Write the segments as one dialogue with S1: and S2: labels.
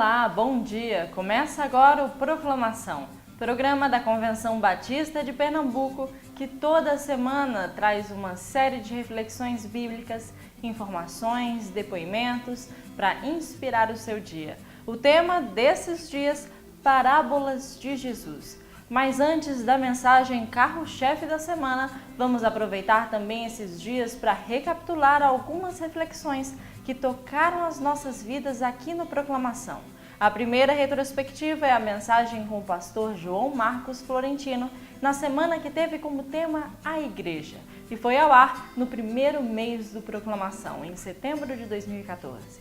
S1: Olá, bom dia! Começa agora o Proclamação, programa da Convenção Batista de Pernambuco, que toda semana traz uma série de reflexões bíblicas, informações, depoimentos para inspirar o seu dia. O tema desses dias, Parábolas de Jesus. Mas antes da mensagem carro-chefe da semana, vamos aproveitar também esses dias para recapitular algumas reflexões que tocaram as nossas vidas aqui no Proclamação. A primeira retrospectiva é a mensagem com o pastor João Marcos Florentino, na semana que teve como tema a Igreja, e foi ao ar no primeiro mês do Proclamação, em setembro de 2014.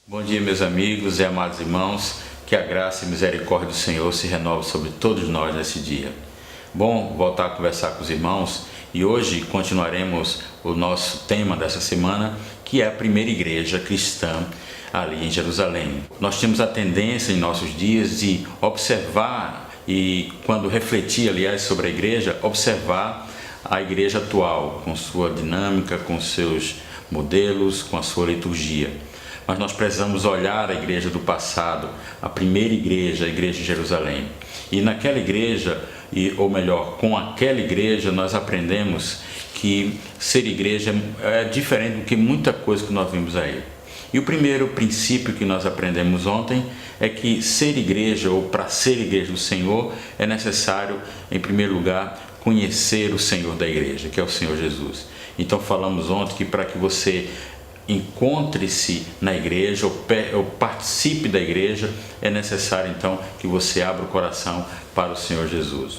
S2: Bom dia, meus amigos e amados irmãos. Que a graça e misericórdia do Senhor se renove sobre todos nós nesse dia. Bom voltar a conversar com os irmãos e hoje continuaremos o nosso tema dessa semana, que é a primeira igreja cristã ali em Jerusalém. Nós temos a tendência em nossos dias de observar e, quando refletir, aliás, sobre a igreja, observar a igreja atual, com sua dinâmica, com seus modelos, com a sua liturgia. Mas nós precisamos olhar a igreja do passado, a primeira igreja, a igreja de Jerusalém. E naquela igreja, ou melhor, com aquela igreja, nós aprendemos que ser igreja é diferente do que muita coisa que nós vimos aí. E o primeiro princípio que nós aprendemos ontem é que ser igreja, ou para ser igreja do Senhor, é necessário, em primeiro lugar, conhecer o Senhor da igreja, que é o Senhor Jesus. Então falamos ontem que para que você encontre-se na igreja ou participe da igreja, é necessário então que você abra o coração para o Senhor Jesus.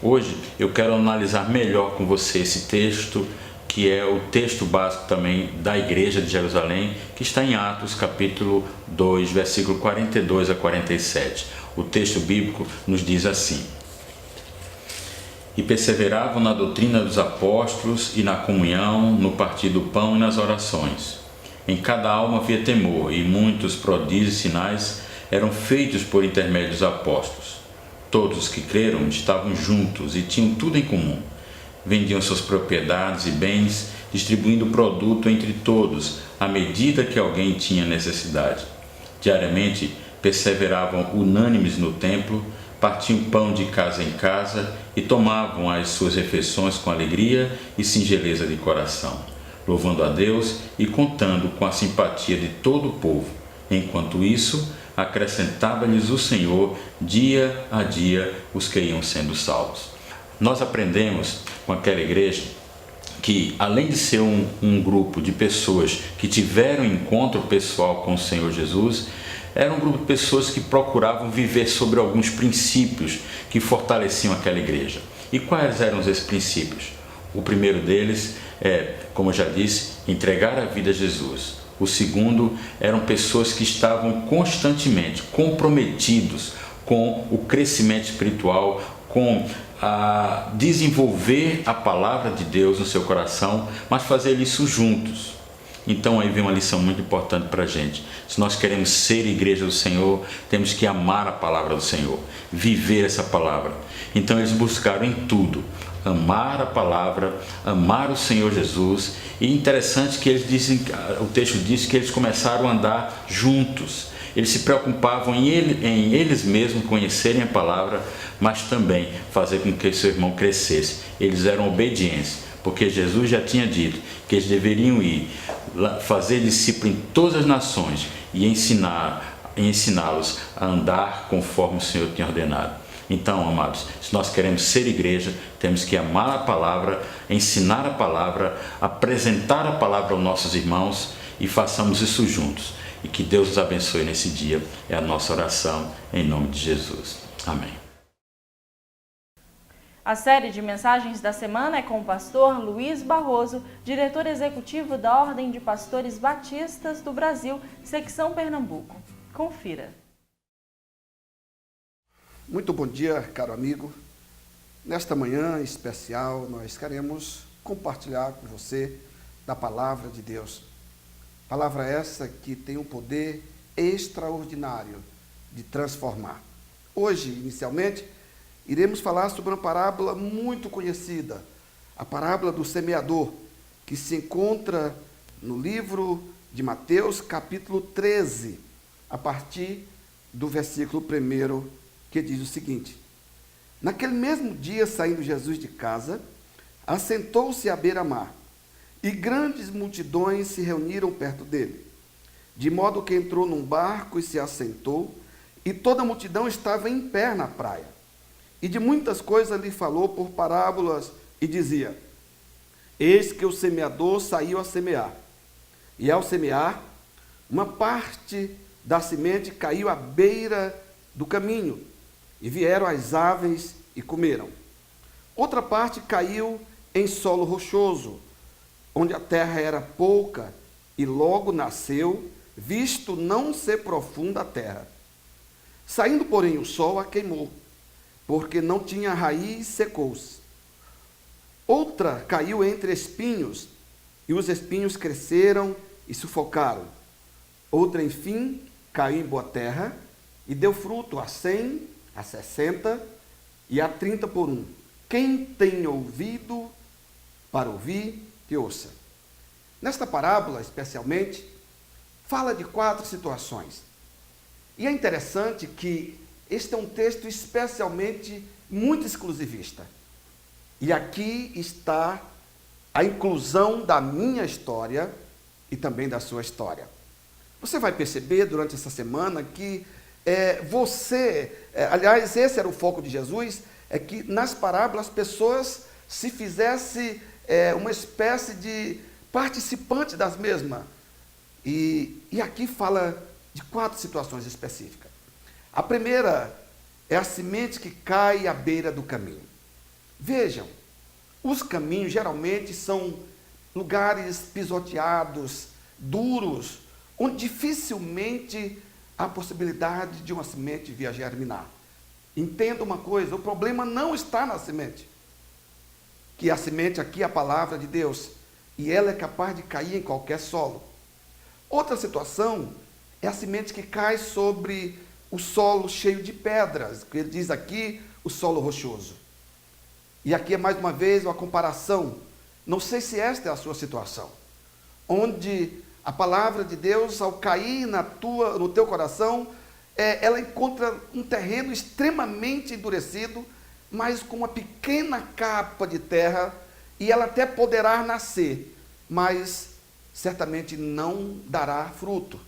S2: Hoje eu quero analisar melhor com você esse texto, que é o texto básico também da igreja de Jerusalém, que está em Atos capítulo 2, versículo 42 a 47. O texto bíblico nos diz assim: E perseveravam na doutrina dos apóstolos e na comunhão, no partir do pão e nas orações. Em cada alma havia temor, e muitos prodígios e sinais eram feitos por intermédio dos apóstolos. Todos os que creram estavam juntos e tinham tudo em comum. Vendiam suas propriedades e bens, distribuindo o produto entre todos, à medida que alguém tinha necessidade. Diariamente perseveravam unânimes no templo, partiam pão de casa em casa e tomavam as suas refeições com alegria e singeleza de coração, louvando a Deus e contando com a simpatia de todo o povo. Enquanto isso, acrescentava-lhes o Senhor dia a dia os que iam sendo salvos. Nós aprendemos com aquela igreja que, além de ser um grupo de pessoas que tiveram encontro pessoal com o Senhor Jesus, era um grupo de pessoas que procuravam viver sobre alguns princípios que fortaleciam aquela igreja. E quais eram esses princípios? O primeiro deles é, como eu já disse, entregar a vida a Jesus. O segundo eram pessoas que estavam constantemente comprometidos com o crescimento espiritual, com a desenvolver a palavra de Deus no seu coração, mas fazer isso juntos. Então aí vem uma lição muito importante para a gente. Se nós queremos ser igreja do Senhor, temos que amar a palavra do Senhor, viver essa palavra. Então eles buscaram em tudo amar a palavra, amar o Senhor Jesus. E interessante que eles dizem, o texto diz que eles começaram a andar juntos. Eles se preocupavam em eles mesmos conhecerem a palavra, mas também fazer com que seu irmão crescesse. Eles eram obedientes, porque Jesus já tinha dito que eles deveriam ir fazer discípulo em todas as nações e ensiná-los a andar conforme o Senhor tinha ordenado. Então, amados, se nós queremos ser igreja, temos que amar a palavra, ensinar a palavra, apresentar a palavra aos nossos irmãos, e façamos isso juntos. E que Deus nos abençoe nesse dia, é a nossa oração, em nome de Jesus. Amém.
S1: A série de mensagens da semana é com o pastor Luiz Barroso, diretor executivo da Ordem de Pastores Batistas do Brasil, secção Pernambuco. Confira.
S3: Muito bom dia, caro amigo. Nesta manhã especial, nós queremos compartilhar com você da palavra de Deus. Palavra essa que tem um poder extraordinário de transformar. Hoje, inicialmente, iremos falar sobre uma parábola muito conhecida, a parábola do semeador, que se encontra no livro de Mateus, capítulo 13, a partir do versículo 1, que diz o seguinte: naquele mesmo dia, saindo Jesus de casa, assentou-se à beira-mar, e grandes multidões se reuniram perto dele, de modo que entrou num barco e se assentou, e toda a multidão estava em pé na praia. E de muitas coisas lhe falou por parábolas, e dizia: eis que o semeador saiu a semear. E ao semear, uma parte da semente caiu à beira do caminho, e vieram as aves e comeram. Outra parte caiu em solo rochoso, onde a terra era pouca, e logo nasceu, visto não ser profunda a terra. Saindo, porém, o sol a queimou, porque não tinha raiz, secou-se. Outra caiu entre espinhos, e os espinhos cresceram e sufocaram. Outra, enfim, caiu em boa terra, e deu fruto a 100, a 60 e a 30 por um. Quem tem ouvido para ouvir, que ouça. Nesta parábola, especialmente, fala de 4 situações. E é interessante que este é um texto especialmente muito exclusivista. E aqui está a inclusão da minha história e também da sua história. Você vai perceber durante essa semana que aliás, esse era o foco de Jesus, é que nas parábolas as pessoas se fizessem uma espécie de participante das mesmas. E aqui fala de 4 situações específicas. A primeira é a semente que cai à beira do caminho. Vejam, os caminhos geralmente são lugares pisoteados, duros, onde dificilmente há possibilidade de uma semente vir a germinar. Entenda uma coisa, o problema não está na semente. Que a semente aqui é a palavra de Deus, e ela é capaz de cair em qualquer solo. Outra situação é a semente que cai sobre o solo cheio de pedras, que ele diz aqui, o solo rochoso. E aqui é mais uma vez uma comparação, não sei se esta é a sua situação, onde a palavra de Deus, ao cair no teu coração, ela encontra um terreno extremamente endurecido, mas com uma pequena capa de terra, e ela até poderá nascer, mas certamente não dará fruto.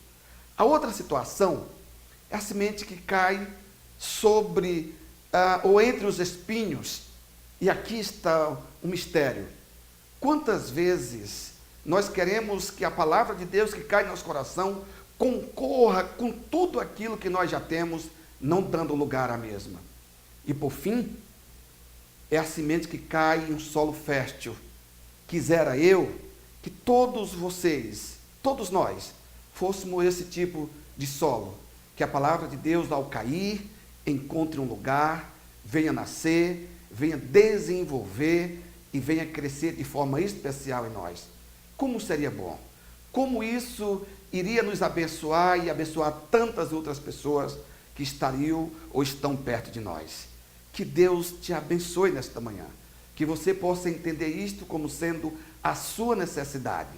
S3: A outra situação é a semente que cai sobre ou entre os espinhos, e aqui está um mistério. Quantas vezes nós queremos que a palavra de Deus que cai no nosso coração concorra com tudo aquilo que nós já temos, não dando lugar à mesma. E por fim, é a semente que cai em um solo fértil. Quisera eu que todos vocês, todos nós, fôssemos esse tipo de solo, que a palavra de Deus, ao cair, encontre um lugar, venha nascer, venha desenvolver e venha crescer de forma especial em nós. Como seria bom? Como isso iria nos abençoar e abençoar tantas outras pessoas que estariam ou estão perto de nós. Que Deus te abençoe nesta manhã. Que você possa entender isto como sendo a sua necessidade.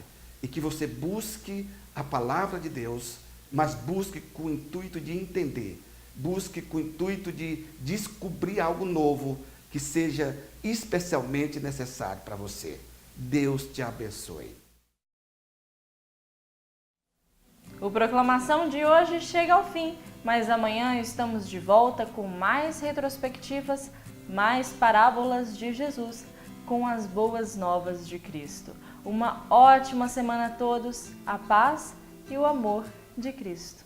S3: E que você busque a palavra de Deus, mas busque com o intuito de entender. Busque com o intuito de descobrir algo novo que seja especialmente necessário para você. Deus te abençoe.
S1: O Proclamação de hoje chega ao fim, mas amanhã estamos de volta com mais retrospectivas, mais parábolas de Jesus, com as boas novas de Cristo. Uma ótima semana a todos, a paz e o amor de Cristo.